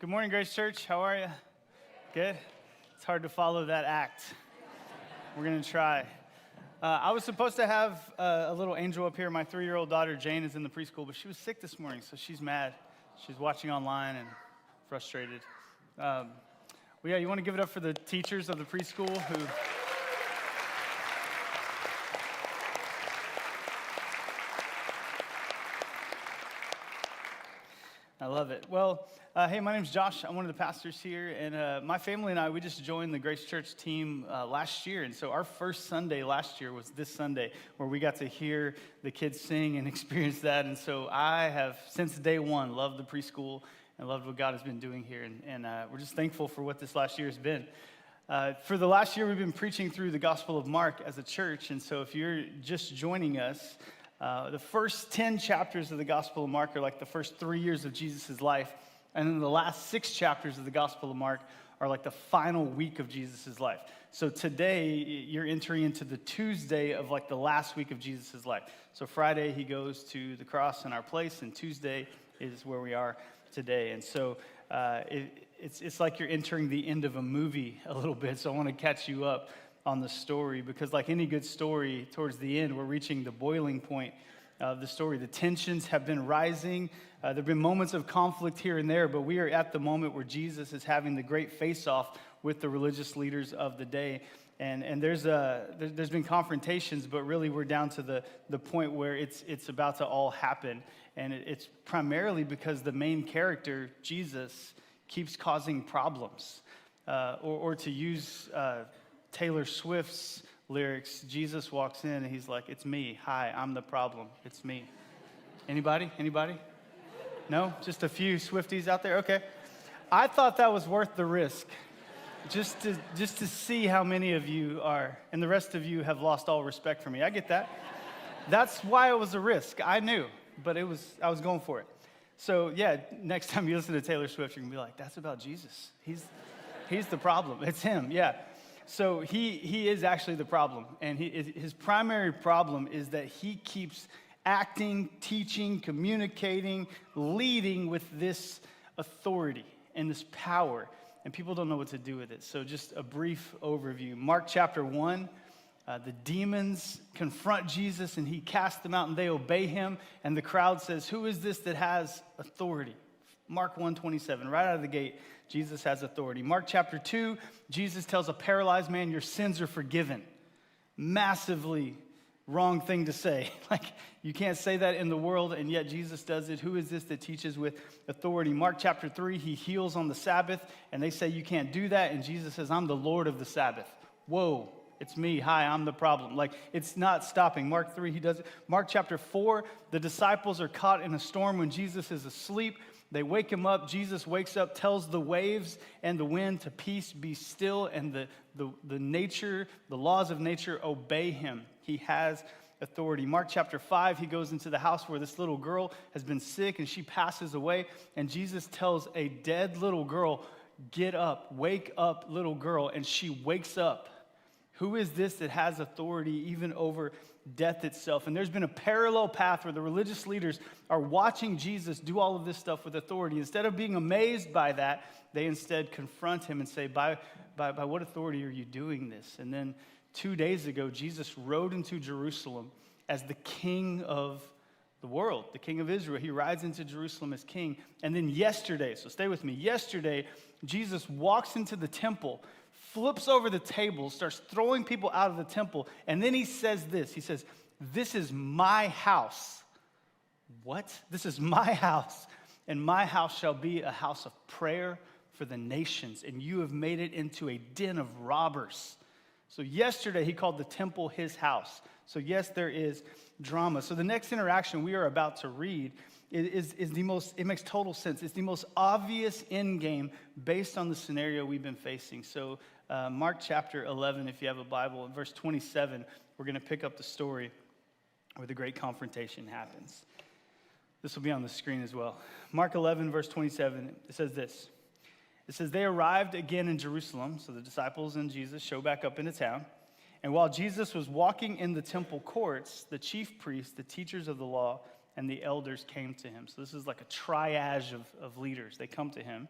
Good morning, Grace Church. How are you? Good? It's hard to follow that act. We're going to try. I was supposed to have a little angel up here. My 3-year-old daughter, Jane, is in the preschool, but she was sick this morning, so she's mad. She's watching online and frustrated. Well, yeah, you want to give it up for the teachers of the preschool who... I love it. Well, hey, my name's Josh. I'm one of the pastors here, and my family and I, we just joined the Grace Church team last year, and so our first Sunday last year was this Sunday, where we got to hear the kids sing and experience that, and so I have, since day one, loved the preschool and loved what God has been doing here, and we're just thankful for what this last year has been. For the last year, we've been preaching through the Gospel of Mark as a church, and so if you're just joining us, the first 10 chapters of the Gospel of Mark are like the first 3 years of Jesus' life. And then the last 6 chapters of the Gospel of Mark are like the final week of Jesus' life. So today, you're entering into the Tuesday of like the last week of Jesus' life. So Friday, he goes to the cross in our place, and Tuesday is where we are today. And so it's like you're entering the end of a movie a little bit. So I want to catch you up on the story, because like any good story, towards the end, we're reaching the boiling point of the story. The tensions have been rising. There have been moments of conflict here and there, but we are at the moment where Jesus is having the great face-off with the religious leaders of the day. And there's been confrontations, but really we're down to the point where it's about to all happen. And it's primarily because the main character, Jesus, keeps causing problems. Or to use Taylor Swift's lyrics, Jesus walks in and he's like, "It's me. Hi, I'm the problem. It's me." Anybody? No? Just a few Swifties out there? Okay. I thought that was worth the risk. Just to see how many of you are, and the rest of you have lost all respect for me. I get that. That's why it was a risk. I knew, but I was going for it. So yeah, next time you listen to Taylor Swift, you're gonna be like, "That's about Jesus. He's the problem. It's him." Yeah. So he is actually the problem, and his primary problem is that he keeps acting, teaching, communicating, leading with this authority and this power, and people don't know what to do with it. So just a brief overview. Mark chapter 1, the demons confront Jesus, and he casts them out, and they obey him, and the crowd says, "Who is this that has authority?" Mark 1:27, right out of the gate, Jesus has authority. Mark chapter 2, Jesus tells a paralyzed man, "Your sins are forgiven." Massively wrong thing to say. Like, you can't say that in the world, and yet Jesus does it. Who is this that teaches with authority? Mark chapter 3, he heals on the Sabbath, and they say you can't do that, and Jesus says, "I'm the Lord of the Sabbath." Whoa, it's me. Hi, I'm the problem. Like, it's not stopping. Mark 3, he does it. Mark chapter 4, the disciples are caught in a storm when Jesus is asleep. They wake him up. Jesus wakes up, tells the waves and the wind to peace, be still, and the nature, the laws of nature obey him. He has authority. Mark chapter 5, he goes into the house where this little girl has been sick and she passes away, and Jesus tells a dead little girl, "Get up, wake up, little girl," and she wakes up. Who is this that has authority even over death itself? And there's been a parallel path where the religious leaders are watching Jesus do all of this stuff with authority. Instead of being amazed by that, they instead confront him and say, by what authority are you doing this? And then 2 days ago, Jesus rode into Jerusalem as the king of the world, the king of Israel. He rides into Jerusalem as king. And then yesterday, so stay with me, yesterday, Jesus walks into the temple, flips over the table, starts throwing people out of the temple, and then he says this. He says, "This is my house." What? This is my house, and my house shall be a house of prayer for the nations, and you have made it into a den of robbers. So yesterday, he called the temple his house. So yes, there is drama. So the next interaction we are about to read is the most, it makes total sense. It's the most obvious end game based on the scenario we've been facing. So Mark chapter 11, if you have a Bible, in verse 27, we're going to pick up the story where the great confrontation happens. This will be on the screen as well. Mark 11, verse 27, it says this. It says, "They arrived again in Jerusalem," so the disciples and Jesus show back up into town. "And while Jesus was walking in the temple courts, the chief priests, the teachers of the law, and the elders came to him." So this is like a triage of leaders. They come to him.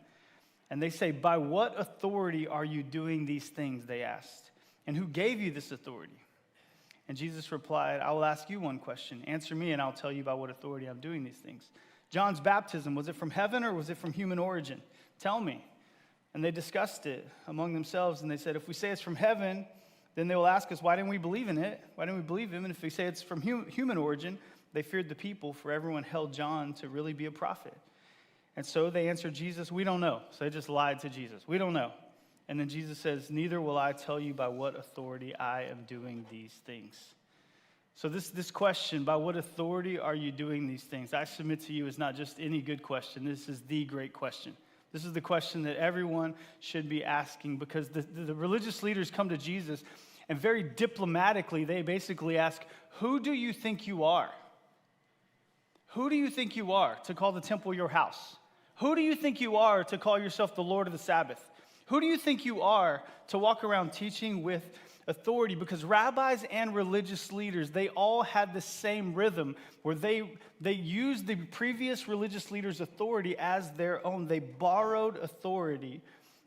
And they say, "By what authority are you doing these things?" they asked. "And who gave you this authority?" And Jesus replied, "I will ask you one question. Answer me, and I'll tell you by what authority I'm doing these things. John's baptism, was it from heaven or was it from human origin? Tell me." And they discussed it among themselves, and they said, "If we say it's from heaven, then they will ask us, why didn't we believe in it? Why didn't we believe him? And if we say it's from human origin," they feared the people, for everyone held John to really be a prophet. And so they answered Jesus, "We don't know." So they just lied to Jesus. "We don't know." And then Jesus says, "Neither will I tell you by what authority I am doing these things." So this question, by what authority are you doing these things, I submit to you is not just any good question. This is the great question. This is the question that everyone should be asking, because the religious leaders come to Jesus, and very diplomatically, they basically ask, "Who do you think you are? Who do you think you are to call the temple your house? Who do you think you are to call yourself the Lord of the Sabbath? Who do you think you are to walk around teaching with authority?" Because rabbis and religious leaders, they all had the same rhythm where they used the previous religious leaders' authority as their own. They borrowed authority,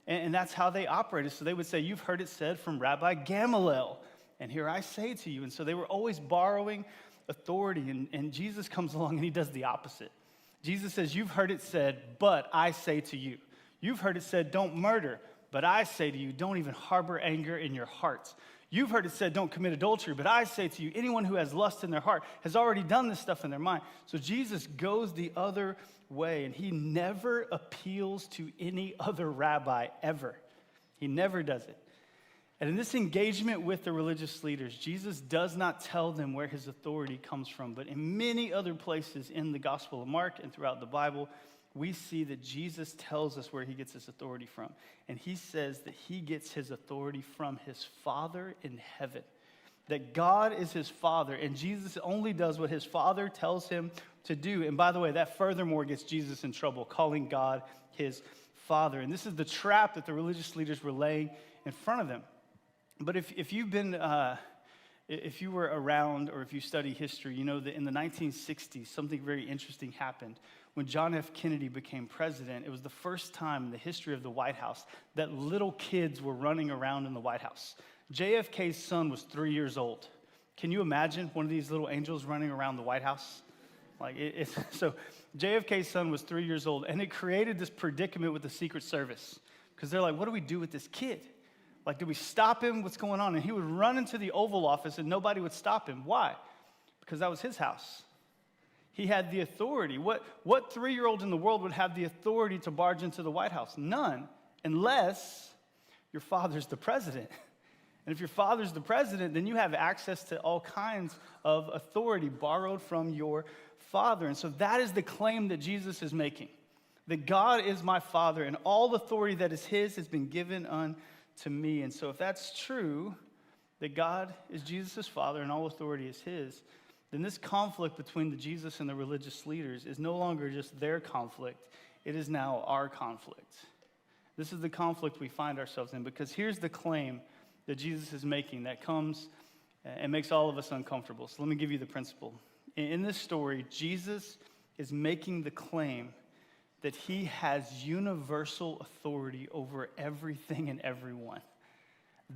and that's how they operated. So they would say, "You've heard it said from Rabbi Gamaliel, and here I say to you." And so they were always borrowing authority, and Jesus comes along and he does the opposite. Jesus says, "You've heard it said, but I say to you. You've heard it said, don't murder, but I say to you, don't even harbor anger in your hearts. You've heard it said, don't commit adultery, but I say to you, anyone who has lust in their heart has already done this stuff in their mind." So Jesus goes the other way, and he never appeals to any other rabbi ever. He never does it. And in this engagement with the religious leaders, Jesus does not tell them where his authority comes from. But in many other places in the Gospel of Mark and throughout the Bible, we see that Jesus tells us where he gets his authority from. And he says that he gets his authority from his Father in heaven. That God is his Father, and Jesus only does what his Father tells him to do. And by the way, that furthermore gets Jesus in trouble, calling God his Father. And this is the trap that the religious leaders were laying in front of them. But if you've been, if you were around or if you study history, you know that in the 1960s, something very interesting happened. When John F. Kennedy became president, it was the first time in the history of the White House that little kids were running around in the White House. JFK's son was 3 years old. Can you imagine one of these little angels running around the White House? So JFK's son was 3 years old, and it created this predicament with the Secret Service, because they're like, what do we do with this kid? Like, do we stop him? What's going on? And he would run into the Oval Office, and nobody would stop him. Why? Because that was his house. He had the authority. What 3-year-old in the world would have the authority to barge into the White House? None, unless your father's the president. And if your father's the president, then you have access to all kinds of authority borrowed from your father. And so that is the claim that Jesus is making, that God is my Father, and all authority that is his has been given unto me. And so if that's true, that God is Jesus' Father and all authority is his, then this conflict between the Jesus and the religious leaders is no longer just their conflict. It is now our conflict. This is the conflict we find ourselves in, because here's the claim that Jesus is making that comes and makes all of us uncomfortable. So let me give you the principle. In this story, Jesus is making the claim that he has universal authority over everything and everyone.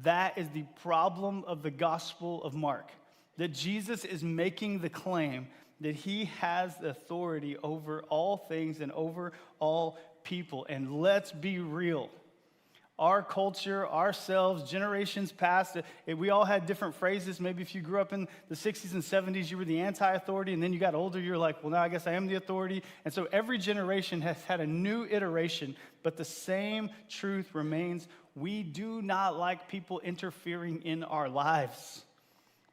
That is the problem of the Gospel of Mark, that Jesus is making the claim that he has the authority over all things and over all people. And let's be real. Our culture, ourselves, generations past, we all had different phrases. Maybe if you grew up in the 60s and 70s, you were the anti-authority, and then you got older, you're like, well, now I guess I am the authority. And so every generation has had a new iteration, but the same truth remains. We do not like people interfering in our lives.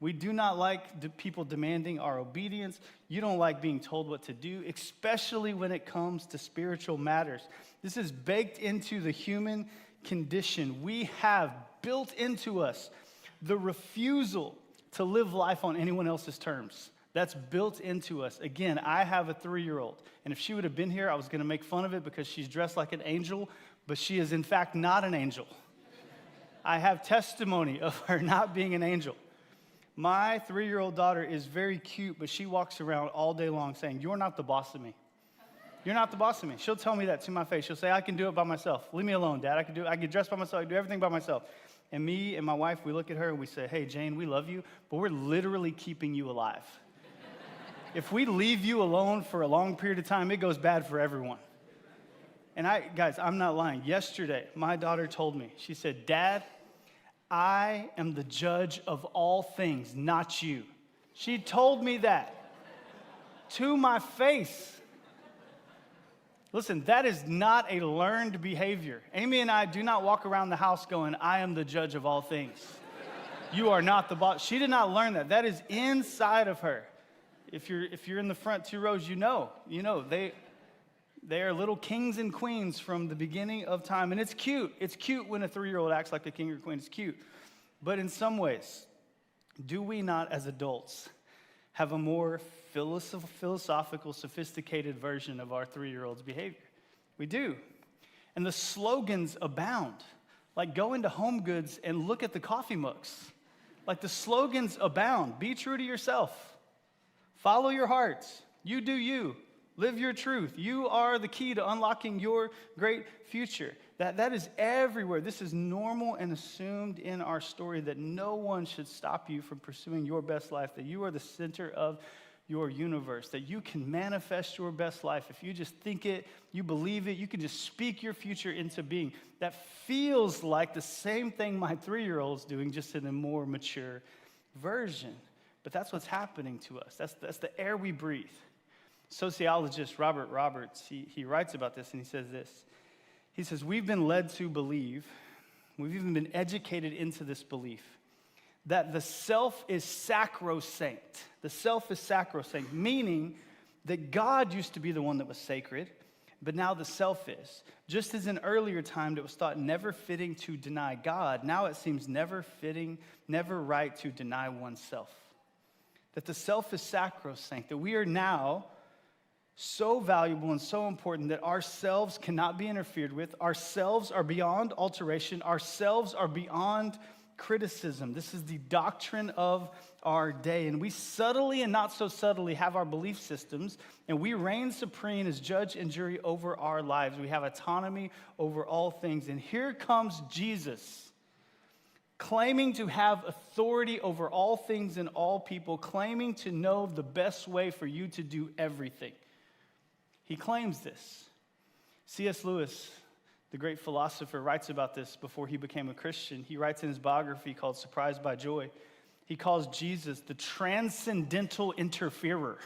We do not like people demanding our obedience. You don't like being told what to do, especially when it comes to spiritual matters. This is baked into the human condition. We have built into us the refusal to live life on anyone else's terms. That's built into us. Again, I have a 3-year-old, and if she would have been here, I was going to make fun of it because she's dressed like an angel, but she is in fact not an angel. I have testimony of her not being an angel. My 3-year-old daughter is very cute, but she walks around all day long saying, "You're not the boss of me." You're not the boss of me. She'll tell me that to my face. She'll say, I can do it by myself. Leave me alone, Dad. I can dress by myself. I can do everything by myself. And me and my wife, we look at her and we say, hey, Jane, we love you, but we're literally keeping you alive. If we leave you alone for a long period of time, it goes bad for everyone. And guys, I'm not lying. Yesterday, my daughter told me, she said, Dad, I am the judge of all things, not you. She told me that to my face. Listen, that is not a learned behavior. Amy and I do not walk around the house going, I am the judge of all things. You are not the boss. She did not learn that. That is inside of her. If you're in the front 2 rows, you know they are little kings and queens from the beginning of time. And it's cute. It's cute when a 3-year-old acts like a king or queen. It's cute. But in some ways, do we not as adults have a more philosophical, sophisticated version of our 3-year-old's behavior? We do. And the slogans abound. Like go into Home Goods and look at the coffee mugs. Like the slogans abound. Be true to yourself. Follow your heart. You do you. Live your truth. You are the key to unlocking your great future. That is everywhere. This is normal and assumed in our story that no one should stop you from pursuing your best life, that you are the center of your universe, that you can manifest your best life. If you just think it, you believe it, you can just speak your future into being. That feels like the same thing my 3-year-old's doing, just in a more mature version. But that's what's happening to us. That's the air we breathe. Sociologist Robert Roberts, he writes about this, and he says this. He says, we've been led to believe, we've even been educated into this belief, that the self is sacrosanct. The self is sacrosanct, meaning that God used to be the one that was sacred, but now the self is. Just as in earlier time it was thought never fitting to deny God, now it seems never fitting, never right to deny oneself. That the self is sacrosanct, that we are now so valuable and so important that ourselves cannot be interfered with. Ourselves are beyond alteration. Ourselves are beyond criticism. This is the doctrine of our day. And we subtly and not so subtly have our belief systems, and we reign supreme as judge and jury over our lives. We have autonomy over all things. And here comes Jesus, claiming to have authority over all things and all people, claiming to know the best way for you to do everything. He claims this. C.S. Lewis, the great philosopher, writes about this before he became a Christian. He writes in his biography called Surprised by Joy. He calls Jesus the transcendental interferer.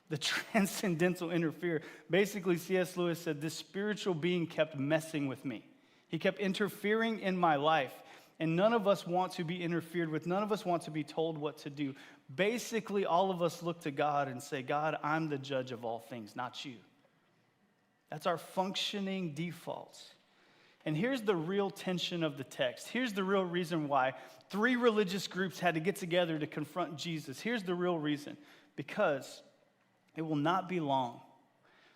The transcendental interferer. Basically, C.S. Lewis said, this spiritual being kept messing with me. He kept interfering in my life. And none of us want to be interfered with. None of us want to be told what to do. Basically, all of us look to God and say, God, I'm the judge of all things, not you. That's our functioning default. And here's the real tension of the text. Here's the real reason why 3 religious groups had to get together to confront Jesus. Here's the real reason. Because it will not be long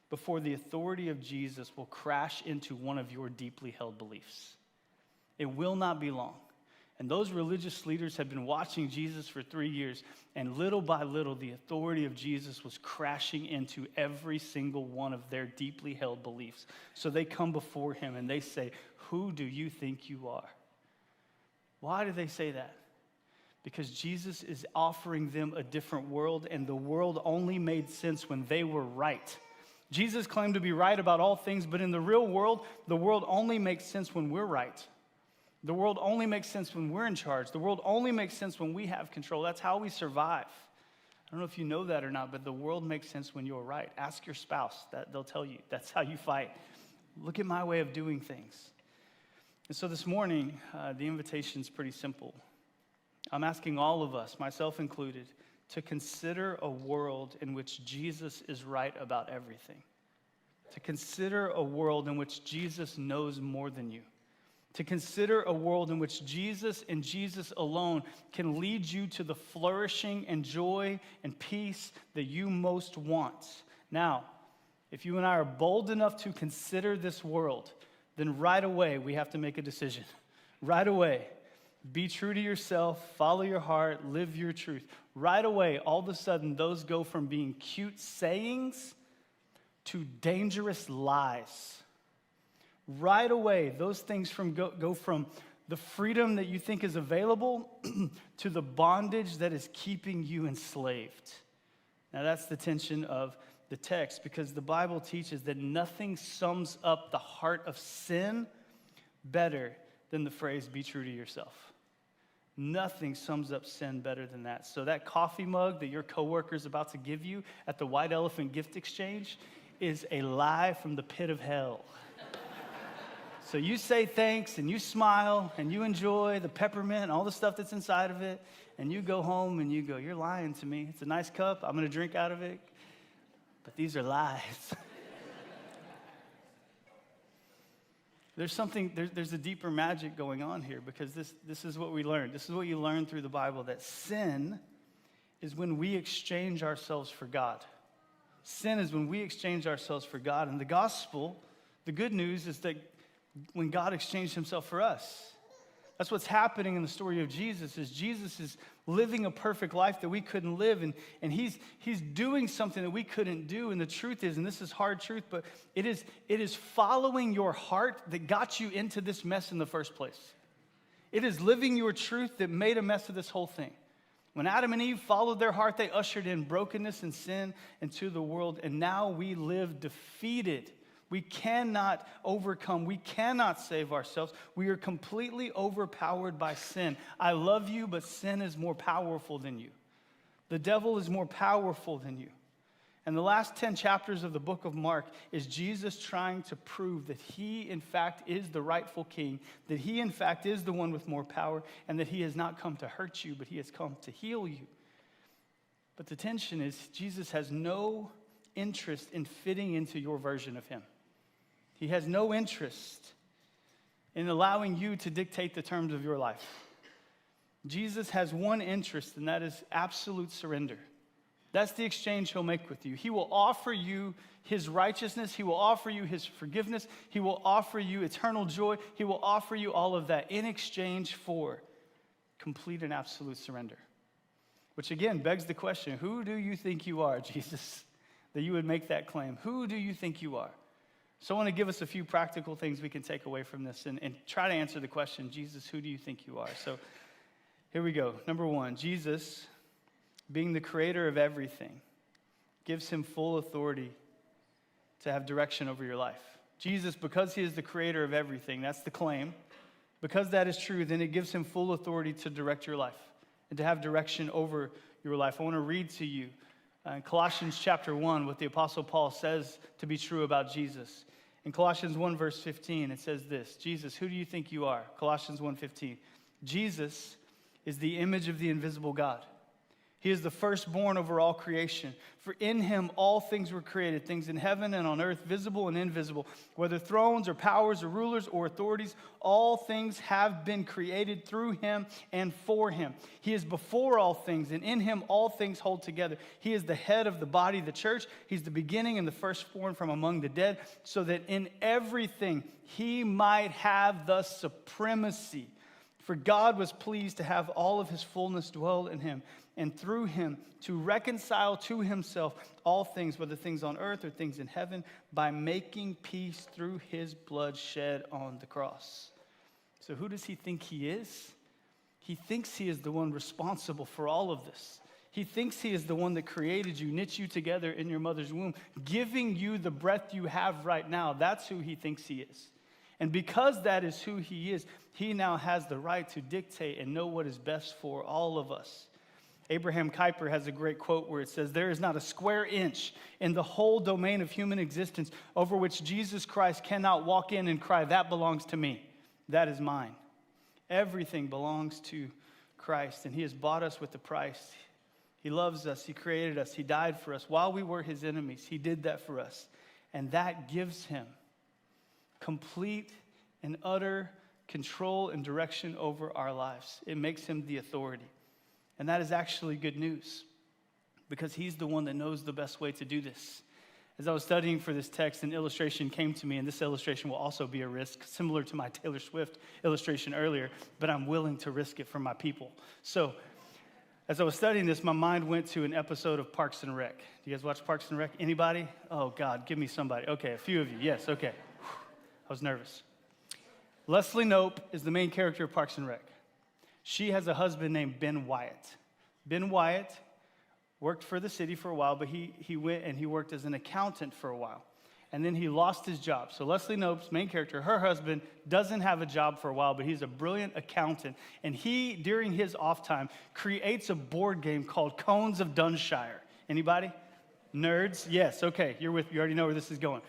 before the authority of Jesus will crash into one of your deeply held beliefs. It will not be long. And those religious leaders had been watching Jesus for 3 years, and little by little, the authority of Jesus was crashing into every single one of their deeply held beliefs. So they come before him and they say, who do you think you are? Why do they say that? Because Jesus is offering them a different world, and the world only made sense when they were right. Jesus claimed to be right about all things, but in the real world, the world only makes sense when we're right. The world only makes sense when we're in charge. The world only makes sense when we have control. That's how we survive. I don't know if you know that or not, but the world makes sense when you're right. Ask your spouse. They'll tell you. That's how you fight. Look at my way of doing things. And so this morning, the invitation's pretty simple. I'm asking all of us, myself included, to consider a world in which Jesus is right about everything. To consider a world in which Jesus knows more than you. To consider a world in which Jesus and Jesus alone can lead you to the flourishing and joy and peace that you most want. Now, if you and I are bold enough to consider this world, then right away we have to make a decision. Right away, be true to yourself, follow your heart, live your truth. Right away, all of a sudden, those go from being cute sayings to dangerous lies. Right away, those things go from the freedom that you think is available to the bondage that is keeping you enslaved. Now, that's the tension of the text, because the Bible teaches that nothing sums up the heart of sin better than the phrase, be true to yourself. Nothing sums up sin better than that. So that coffee mug that your coworker's about to give you at the White Elephant gift exchange is a lie from the pit of hell. So you say thanks, and you smile, and you enjoy the peppermint and all the stuff that's inside of it, and you go home and you go, you're lying to me. It's a nice cup. I'm going to drink out of it. But these are lies. There's a deeper magic going on here, because this is what we learned. This is what you learn through the Bible, that sin is when we exchange ourselves for God. Sin is when we exchange ourselves for God. And the gospel, the good news, is that when God exchanged himself for us. That's what's happening in the story of Jesus, is Jesus is living a perfect life that we couldn't live, and he's doing something that we couldn't do. And the truth is, and this is hard truth, but it is following your heart that got you into this mess in the first place. It is living your truth that made a mess of this whole thing. When Adam and Eve followed their heart, they ushered in brokenness and sin into the world, and now we live defeated. We cannot overcome. We cannot save ourselves. We are completely overpowered by sin. I love you, but sin is more powerful than you. The devil is more powerful than you. And the last 10 chapters of the book of Mark is Jesus trying to prove that he, in fact, is the rightful king, that he, in fact, is the one with more power, and that he has not come to hurt you, but he has come to heal you. But the tension is Jesus has no interest in fitting into your version of him. He has no interest in allowing you to dictate the terms of your life. Jesus has one interest, and that is absolute surrender. That's the exchange he'll make with you. He will offer you his righteousness. He will offer you his forgiveness. He will offer you eternal joy. He will offer you all of that in exchange for complete and absolute surrender. Which again begs the question, who do you think you are, Jesus, that you would make that claim? Who do you think you are? So I want to give us a few practical things we can take away from this and try to answer the question, Jesus, who do you think you are? So here we go. Number one, Jesus, being the creator of everything, gives him full authority to have direction over your life. Jesus, because he is the creator of everything, that's the claim. Because that is true, then it gives him full authority to direct your life and to have direction over your life. I want to read to you in Colossians chapter 1 what the Apostle Paul says to be true about Jesus. In Colossians 1 verse 15, it says this, Jesus, who do you think you are? Colossians 1:15. Jesus is the image of the invisible God. He is the firstborn over all creation. For in him all things were created, things in heaven and on earth, visible and invisible. Whether thrones or powers or rulers or authorities, all things have been created through him and for him. He is before all things, and in him all things hold together. He is the head of the body, the church. He's the beginning and the firstborn from among the dead, so that in everything he might have the supremacy. For God was pleased to have all of his fullness dwell in him, and through him to reconcile to himself all things, whether things on earth or things in heaven, by making peace through his blood shed on the cross. So who does he think he is? He thinks he is the one responsible for all of this. He thinks he is the one that created you, knit you together in your mother's womb, giving you the breath you have right now. That's who he thinks he is. And because that is who he is, he now has the right to dictate and know what is best for all of us. Abraham Kuyper has a great quote where it says, there is not a square inch in the whole domain of human existence over which Jesus Christ cannot walk in and cry, that belongs to me. That is mine. Everything belongs to Christ, and he has bought us with a price. He loves us. He created us. He died for us. While we were his enemies, he did that for us. And that gives him complete and utter control and direction over our lives. It makes him the authority. And that is actually good news, because he's the one that knows the best way to do this. As I was studying for this text, an illustration came to me, and this illustration will also be a risk, similar to my Taylor Swift illustration earlier, but I'm willing to risk it for my people. So As I was studying this, my mind went to an episode of Parks and Rec. Do you guys watch Parks and Rec? Anybody? Oh, God, give me somebody. Okay, a few of you. Yes, okay. I was nervous. Leslie Knope is the main character of Parks and Rec. She has a husband named Ben Wyatt. Ben Wyatt worked for the city for a while, but he went and he worked as an accountant for a while. And then he lost his job. So Leslie Knope's main character, her husband, doesn't have a job for a while, but he's a brilliant accountant. And he, during his off time, creates a board game called Cones of Dunshire. Anybody? Nerds? Yes, okay, you already know where this is going.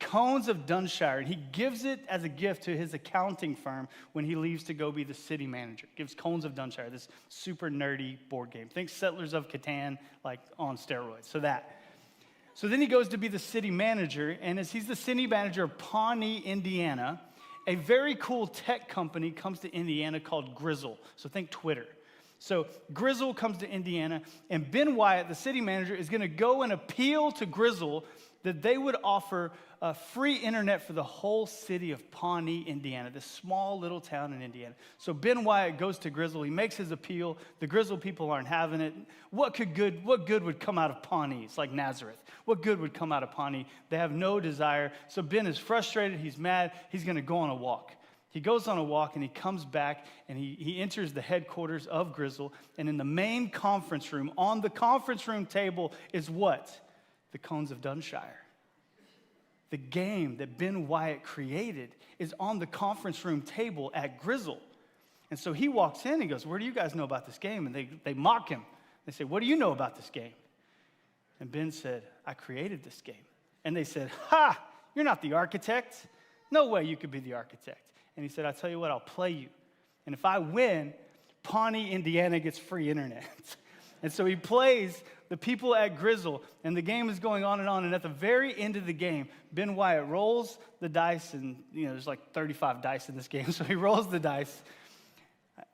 Cones of Dunshire, and he gives it as a gift to his accounting firm when he leaves to go be the city manager. Gives Cones of Dunshire, this super nerdy board game. Think Settlers of Catan, like on steroids. So then he goes to be the city manager, and as he's the city manager of Pawnee, Indiana, a very cool tech company comes to Indiana called Grizzle. So think Twitter. So Grizzle comes to Indiana, and Ben Wyatt, the city manager, is going to go and appeal to Grizzle that they would offer free internet for the whole city of Pawnee, Indiana, this small little town in Indiana. So Ben Wyatt goes to Grizzle. He makes his appeal. The Grizzle people aren't having it. What good would come out of Pawnee? It's like Nazareth. What good would come out of Pawnee? They have no desire. So Ben is frustrated. He's mad. He's going to go on a walk. He goes on a walk, and he comes back, and he enters the headquarters of Grizzle. And in the main conference room, on the conference room table is what? The Cones of Dunshire. The game that Ben Wyatt created is on the conference room table at Grizzle. And so he walks in, he goes, "Where do you guys know about this game?" And they mock him. They say, "What do you know about this game?" And Ben said, "I created this game." And they said, "Ha, you're not the architect. No way you could be the architect." And he said, "I'll tell you what, I'll play you. And if I win, Pawnee, Indiana gets free internet." And so he plays the people at Grizzle, and the game is going on, and at the very end of the game, Ben Wyatt rolls the dice, and there's like 35 dice in this game, so he rolls the dice,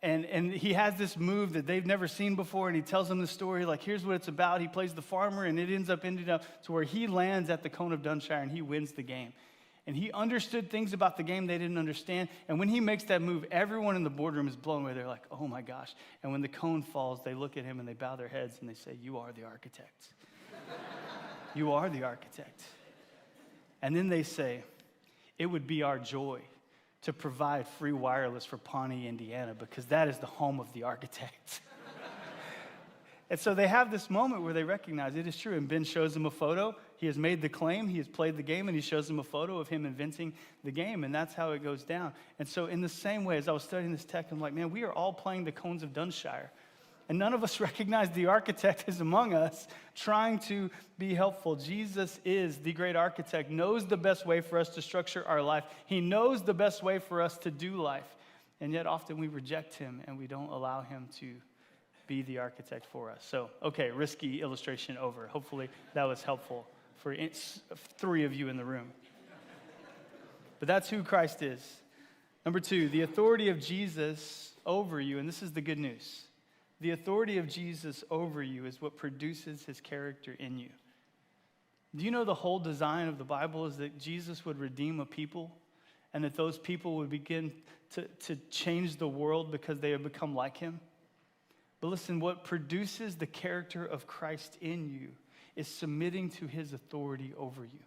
and he has this move that they've never seen before, and he tells them the story, like, here's what it's about. He plays the farmer, and it ends up to where he lands at the Cone of Dunshire, and he wins the game. And he understood things about the game they didn't understand. And when he makes that move, everyone in the boardroom is blown away. They're like, "Oh my gosh." And when the cone falls, they look at him and they bow their heads and they say, "You are the architect. You are the architect." And then they say, "It would be our joy to provide free wireless for Pawnee, Indiana, because that is the home of the architect." And so they have this moment where they recognize it is true. And Ben shows them a photo. He has made the claim. He has played the game. And he shows them a photo of him inventing the game. And that's how it goes down. And so in the same way, as I was studying this text, I'm like, man, we are all playing the Cones of Dunshire. And none of us recognize the architect is among us trying to be helpful. Jesus is the great architect, knows the best way for us to structure our life. He knows the best way for us to do life. And yet often we reject him and we don't allow him to be the architect for us. So, okay, risky illustration over. Hopefully that was helpful for 3 of you in the room. But that's who Christ is. Number 2, the authority of Jesus over you, and this is the good news. The authority of Jesus over you is what produces his character in you. Do you know the whole design of the Bible is that Jesus would redeem a people, and that those people would begin to change the world because they have become like him? But listen, what produces the character of Christ in you is submitting to his authority over you.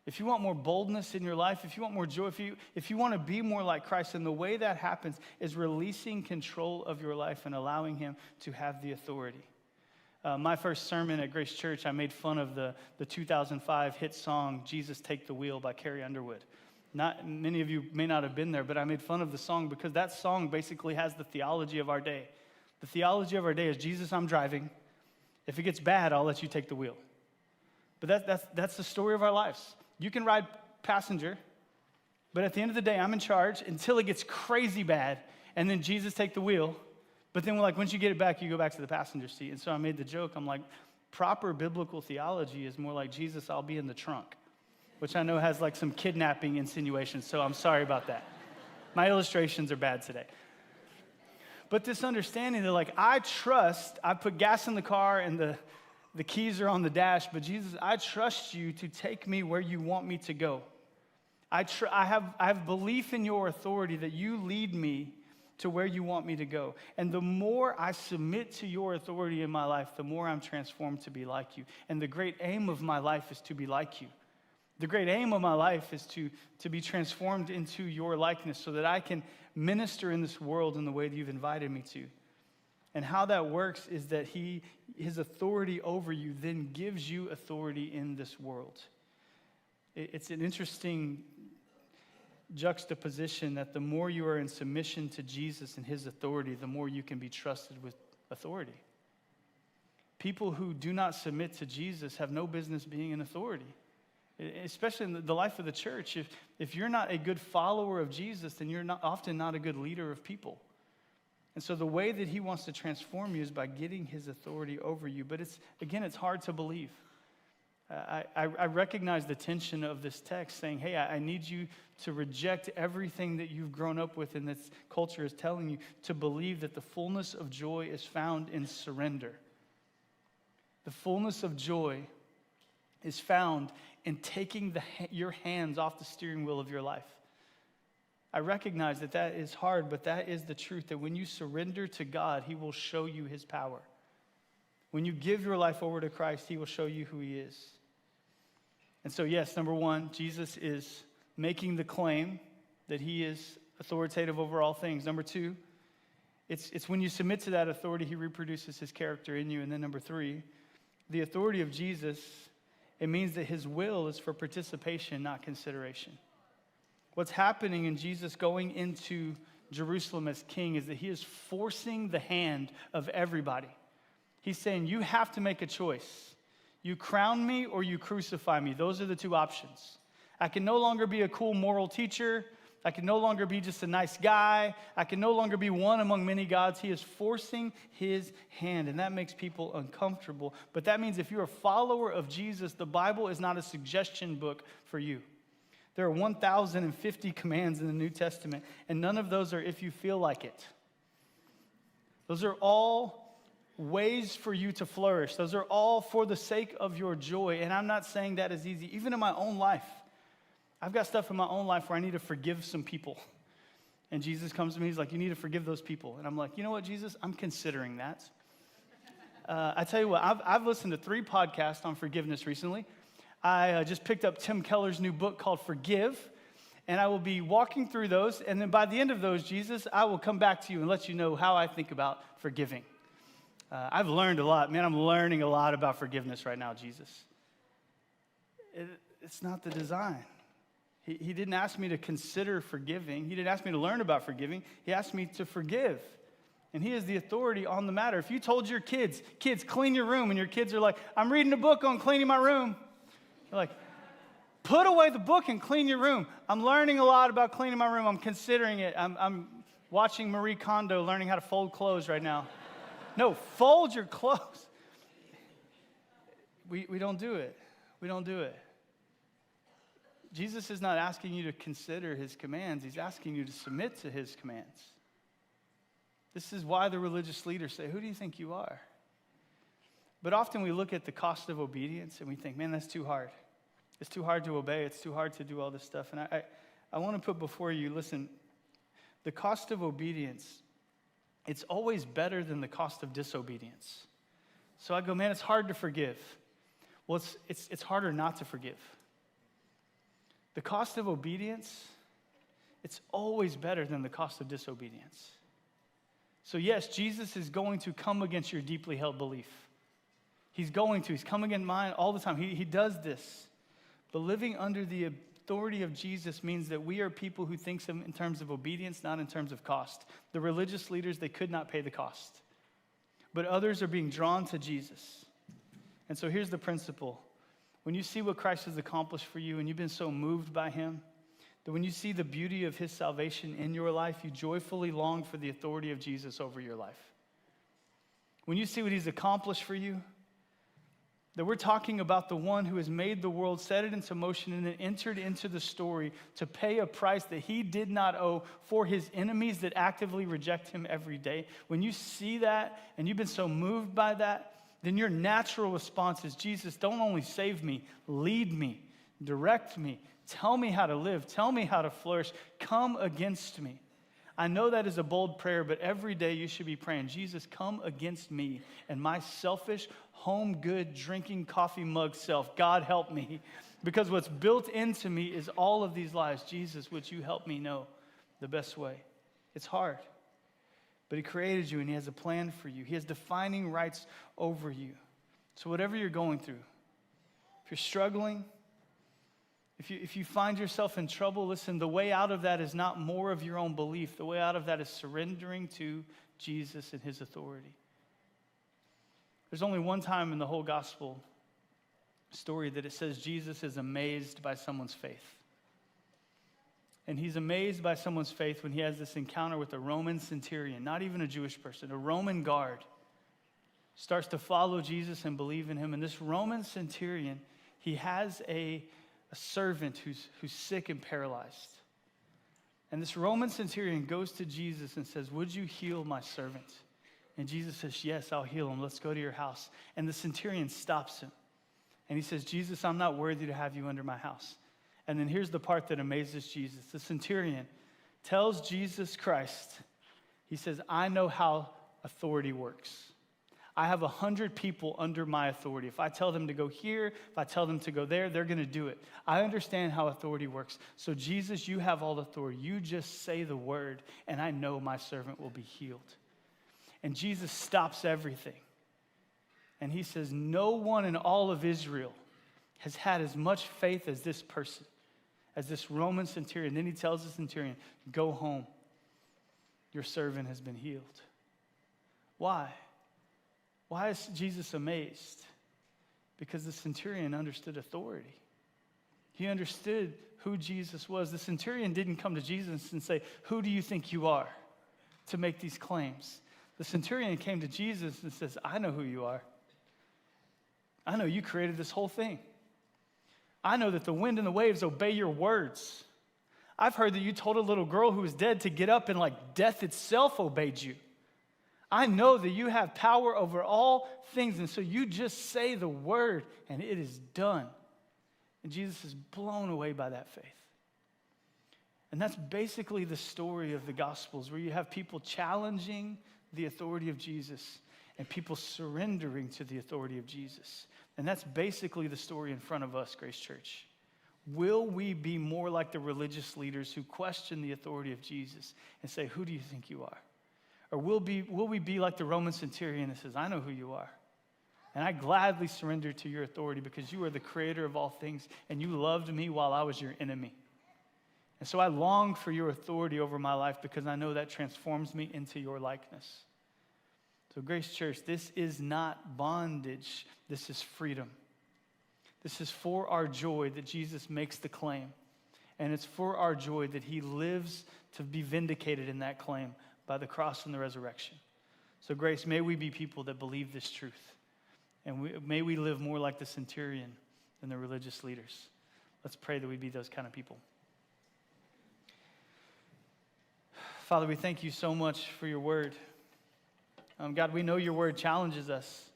If you want more boldness in your life, if you want more joy, if you want to be more like Christ, then the way that happens is releasing control of your life and allowing him to have the authority. My first sermon at Grace Church, I made fun of the 2005 hit song, "Jesus Take the Wheel" by Carrie Underwood. Many of you may not have been there, but I made fun of the song because that song basically has the theology of our day. The theology of our day is, Jesus, I'm driving. If it gets bad, I'll let you take the wheel. But that's the story of our lives. You can ride passenger, but at the end of the day, I'm in charge until it gets crazy bad, and then Jesus take the wheel. But then once you get it back, you go back to the passenger seat. And so I made the joke. I'm like, proper biblical theology is more like, Jesus, I'll be in the trunk, which I know has like some kidnapping insinuations, so I'm sorry about that. My illustrations are bad today. But this understanding that I put gas in the car and the keys are on the dash, but Jesus, I trust you to take me where you want me to go. I have belief in your authority that you lead me to where you want me to go. And the more I submit to your authority in my life, the more I'm transformed to be like you. And the great aim of my life is to be like you. The great aim of my life is to be transformed into your likeness so that I can minister in this world in the way that you've invited me to. And how that works is that his authority over you then gives you authority in this world. It's an interesting juxtaposition that the more you are in submission to Jesus and his authority, the more you can be trusted with authority. People who do not submit to Jesus have no business being in authority, especially in the life of the church. If you're not a good follower of Jesus, then you're often not a good leader of people. And so the way that he wants to transform you is by getting his authority over you. But it's hard to believe. I recognize the tension of this text saying, hey, I need you to reject everything that you've grown up with and this culture is telling you, to believe that the fullness of joy is found in surrender. The fullness of joy is found in taking your hands off the steering wheel of your life. I recognize that is hard, but that is the truth, that when you surrender to God, he will show you his power. When you give your life over to Christ, he will show you who he is. And so, yes, number one, Jesus is making the claim that he is authoritative over all things. Number two, it's when you submit to that authority, he reproduces his character in you. And then number three, the authority of Jesus, it means that his will is for participation, not consideration. What's happening in Jesus going into Jerusalem as king is that he is forcing the hand of everybody. He's saying, you have to make a choice. You crown me or you crucify me. Those are the two options. I can no longer be a cool moral teacher. I can no longer be just a nice guy. I can no longer be one among many gods. He is forcing his hand, and that makes people uncomfortable. But that means if you're a follower of Jesus, the Bible is not a suggestion book for you. There are 1,050 commands in the New Testament, and none of those are if you feel like it. Those are all ways for you to flourish. Those are all for the sake of your joy, and I'm not saying that is easy. Even in my own life, I've got stuff in my own life where I need to forgive some people. And Jesus comes to me, he's like, you need to forgive those people. And I'm like, you know what, Jesus? I'm considering that. I tell you what, I've listened to 3 podcasts on forgiveness recently. I just picked up Tim Keller's new book called Forgive, and I will be walking through those. And then by the end of those, Jesus, I will come back to you and let you know how I think about forgiving. I've learned a lot. Man, I'm learning a lot about forgiveness right now, Jesus. It's not the design. He didn't ask me to consider forgiving. He didn't ask me to learn about forgiving. He asked me to forgive. And he is the authority on the matter. If you told your kids, clean your room, and your kids are like, I'm reading a book on cleaning my room. You're like, put away the book and clean your room. I'm learning a lot about cleaning my room. I'm considering it. I'm watching Marie Kondo learning how to fold clothes right now. No, fold your clothes. We don't do it. We don't do it. Jesus is not asking you to consider his commands. He's asking you to submit to his commands. This is why the religious leaders say, who do you think you are? But often we look at the cost of obedience and we think, man, that's too hard. It's too hard to obey. It's too hard to do all this stuff. And I want to put before you, listen, the cost of obedience, it's always better than the cost of disobedience. So I go, man, it's hard to forgive. Well, it's harder not to forgive. The cost of obedience, it's always better than the cost of disobedience. So yes, Jesus is going to come against your deeply held belief. He's coming in mine all the time. He does this. But living under the authority of Jesus means that we are people who think in terms of obedience, not in terms of cost. The religious leaders, they could not pay the cost. But others are being drawn to Jesus. And so here's the principle. When you see what Christ has accomplished for you and you've been so moved by him, that when you see the beauty of his salvation in your life, you joyfully long for the authority of Jesus over your life. When you see what he's accomplished for you, that we're talking about the one who has made the world, set it into motion, and then entered into the story to pay a price that he did not owe for his enemies that actively reject him every day. When you see that and you've been so moved by that, then your natural response is, Jesus, don't only save me, lead me, direct me, tell me how to live, tell me how to flourish, come against me. I know that is a bold prayer, but every day you should be praying, Jesus, come against me and my selfish, home good, drinking coffee mug self. God, help me. Because what's built into me is all of these lies. Jesus, would you help me know the best way? It's hard, but he created you and he has a plan for you. He has defining rights over you. So whatever you're going through, if you're struggling, if you find yourself in trouble, listen, the way out of that is not more of your own belief. The way out of that is surrendering to Jesus and his authority. There's only one time in the whole gospel story that it says Jesus is amazed by someone's faith. And he's amazed by someone's faith when he has this encounter with a Roman centurion, not even a Jewish person, a Roman guard, starts to follow Jesus and believe in him. And this Roman centurion, he has a servant who's sick and paralyzed. And this Roman centurion goes to Jesus and says, would you heal my servant? And Jesus says, yes, I'll heal him. Let's go to your house. And the centurion stops him. And he says, Jesus, I'm not worthy to have you under my house. And then here's the part that amazes Jesus. The centurion tells Jesus Christ, he says, I know how authority works. I have 100 people under my authority. If I tell them to go here, if I tell them to go there, they're going to do it. I understand how authority works. So Jesus, you have all authority. You just say the word, and I know my servant will be healed. And Jesus stops everything. And he says, no one in all of Israel has had as much faith as this person, as this Roman centurion. Then he tells the centurion, go home. Your servant has been healed. Why? Why is Jesus amazed? Because the centurion understood authority. He understood who Jesus was. The centurion didn't come to Jesus and say, who do you think you are to make these claims? The centurion came to Jesus and says, I know who you are. I know you created this whole thing. I know that the wind and the waves obey your words. I've heard that you told a little girl who was dead to get up and like death itself obeyed you. I know that you have power over all things, and so you just say the word, and it is done. And Jesus is blown away by that faith. And that's basically the story of the Gospels, where you have people challenging the authority of Jesus and people surrendering to the authority of Jesus. And that's basically the story in front of us, Grace Church. Will we be more like the religious leaders who question the authority of Jesus and say, who do you think you are? Or will we be like the Roman centurion that says, I know who you are, and I gladly surrender to your authority because you are the creator of all things, and you loved me while I was your enemy. And so I long for your authority over my life because I know that transforms me into your likeness. So Grace Church, this is not bondage. This is freedom. This is for our joy that Jesus makes the claim. And it's for our joy that he lives to be vindicated in that claim by the cross and the resurrection. So Grace, may we be people that believe this truth. And may we live more like the centurion than the religious leaders. Let's pray that we be those kind of people. Father, we thank you so much for your word. God, we know your word challenges us.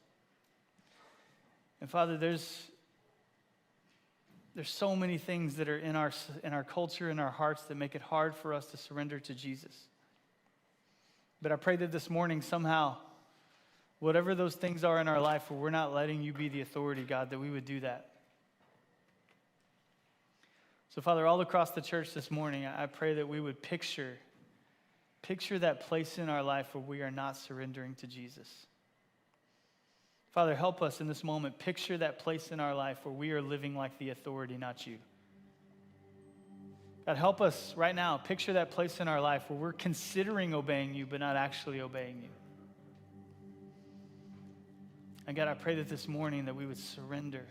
And Father, there's so many things that are in our culture, in our hearts, that make it hard for us to surrender to Jesus. But I pray that this morning somehow, whatever those things are in our life where we're not letting you be the authority, God, that we would do that. So Father, all across the church this morning, I pray that we would picture that place in our life where we are not surrendering to Jesus. Father, help us in this moment picture that place in our life where we are living like the authority, not you. God, help us right now picture that place in our life where we're considering obeying you, but not actually obeying you. And God, I pray that this morning that we would surrender.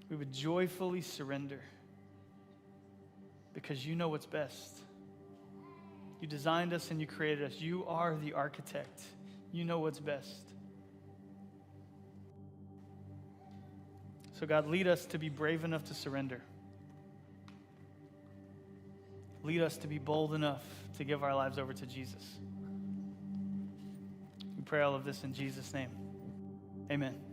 We would joyfully surrender because you know what's best. You designed us and you created us. You are the architect. You know what's best. So God, lead us to be brave enough to surrender. Lead us to be bold enough to give our lives over to Jesus. We pray all of this in Jesus' name. Amen.